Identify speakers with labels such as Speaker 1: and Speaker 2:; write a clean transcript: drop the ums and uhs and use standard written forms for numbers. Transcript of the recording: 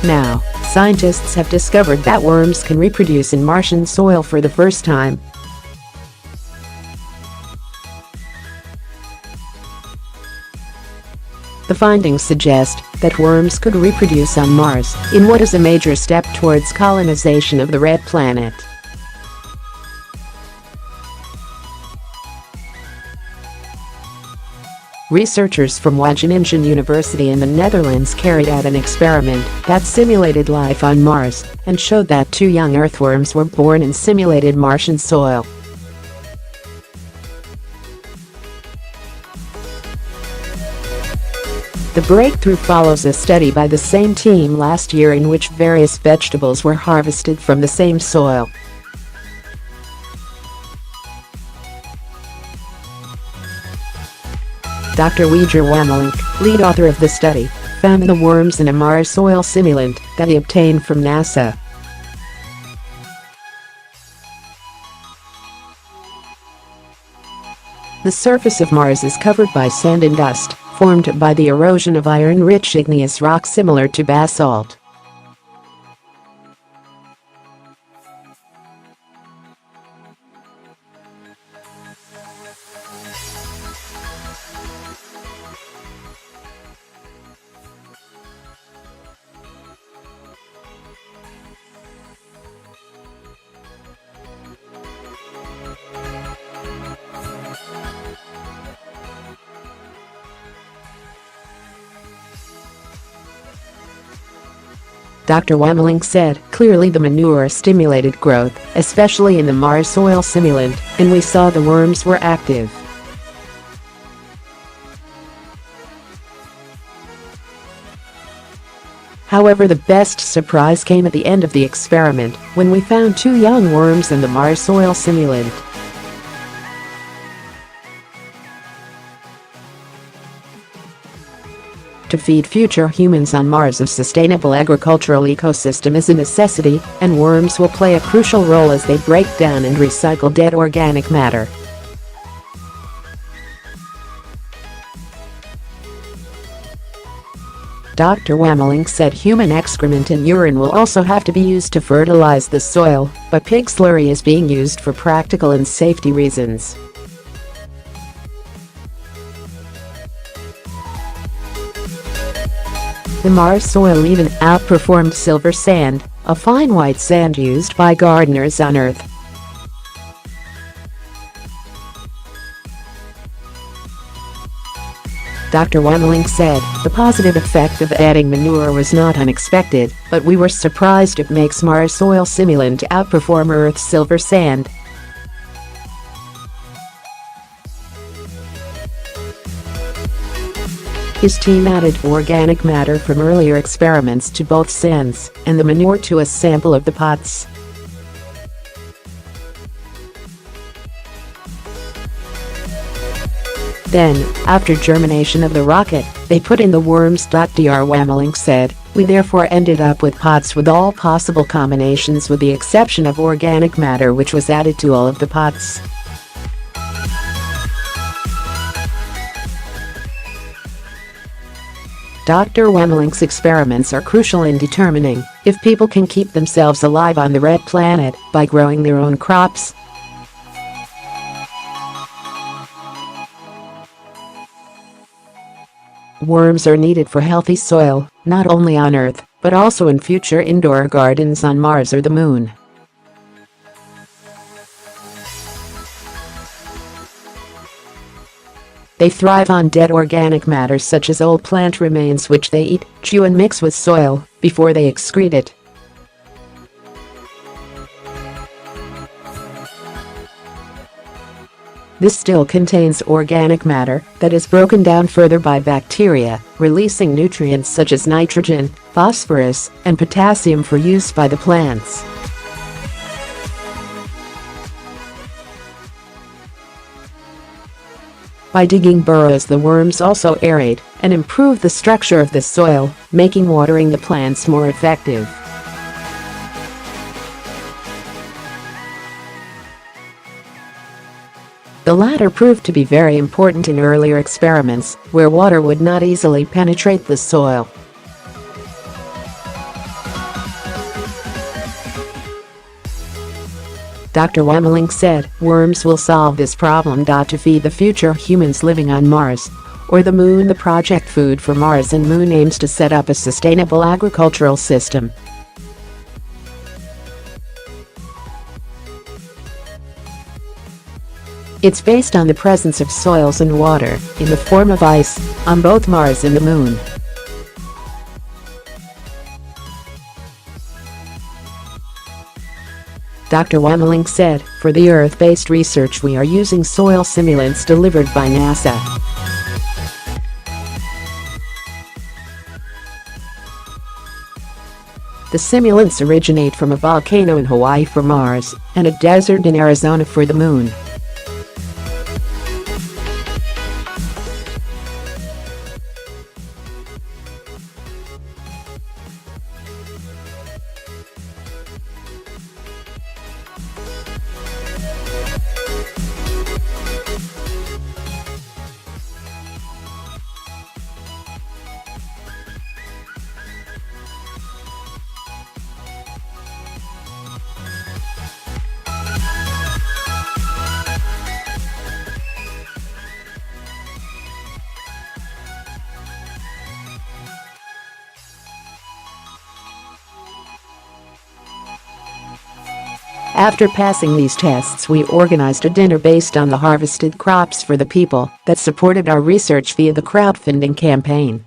Speaker 1: Now, scientists have discovered that worms can reproduce in Martian soil for the first time. The findings suggest that worms could reproduce on Mars in what is a major step towards colonization of the red planet. Researchers from Wageningen University in the Netherlands carried out an experiment that simulated life on Mars and showed that 2 young earthworms were born in simulated Martian soil. The breakthrough follows a study by the same team last year in which various vegetables were harvested from the same soil. Dr. Wieger Wamelink, lead author of the study, found the worms in a Mars soil simulant that he obtained from NASA. The surface of Mars is covered by sand and dust, formed by the erosion of iron-rich igneous rock similar to basalt. Dr. Wamelink said, "Clearly the manure stimulated growth, especially in the Mars soil simulant, and we saw the worms were active." However, the best surprise came at the end of the experiment, when we found 2 young worms in the Mars soil simulant. To feed future humans on Mars, a sustainable agricultural ecosystem is a necessity, and worms will play a crucial role as they break down and recycle dead organic matter. Dr. Wamelink said human excrement and urine will also have to be used to fertilize the soil, but pig slurry is being used for practical and safety reasons. The Mars soil even outperformed silver sand, a fine white sand used by gardeners on Earth. Dr. Wamelink said, "The positive effect of adding manure was not unexpected, but we were surprised it makes Mars soil simulant outperform Earth's silver sand." His team added organic matter from earlier experiments to both sands and the manure to a sample of the pots. Then, after germination of the rocket, they put in the worms.Dr. Wamelink said, "We therefore ended up with pots with all possible combinations with the exception of organic matter which was added to all of the pots." Dr. Wamelink's experiments are crucial in determining if people can keep themselves alive on the red planet by growing their own crops. Worms are needed for healthy soil, not only on Earth, but also in future indoor gardens on Mars or the Moon. They thrive on dead organic matter such as old plant remains which they eat, chew and mix with soil before they excrete it. This still contains organic matter that is broken down further by bacteria, releasing nutrients such as nitrogen, phosphorus, and potassium for use by the plants. By digging burrows, the worms also aerate and improve the structure of the soil, making watering the plants more effective. The latter proved to be very important in earlier experiments, where water would not easily penetrate the soil. Dr. Wamelink said, "Worms will solve this problem. To feed the future humans living on Mars or the Moon." The project Food for Mars and Moon aims to set up a sustainable agricultural system. It's based on the presence of soils and water, in the form of ice, on both Mars and the Moon. Dr. Wamelink said, "For the Earth-based research we are using soil simulants delivered by NASA. The simulants originate from a volcano in Hawaii for Mars and a desert in Arizona for the Moon." After passing these tests, we organized a dinner based on the harvested crops for the people that supported our research via the crowdfunding campaign.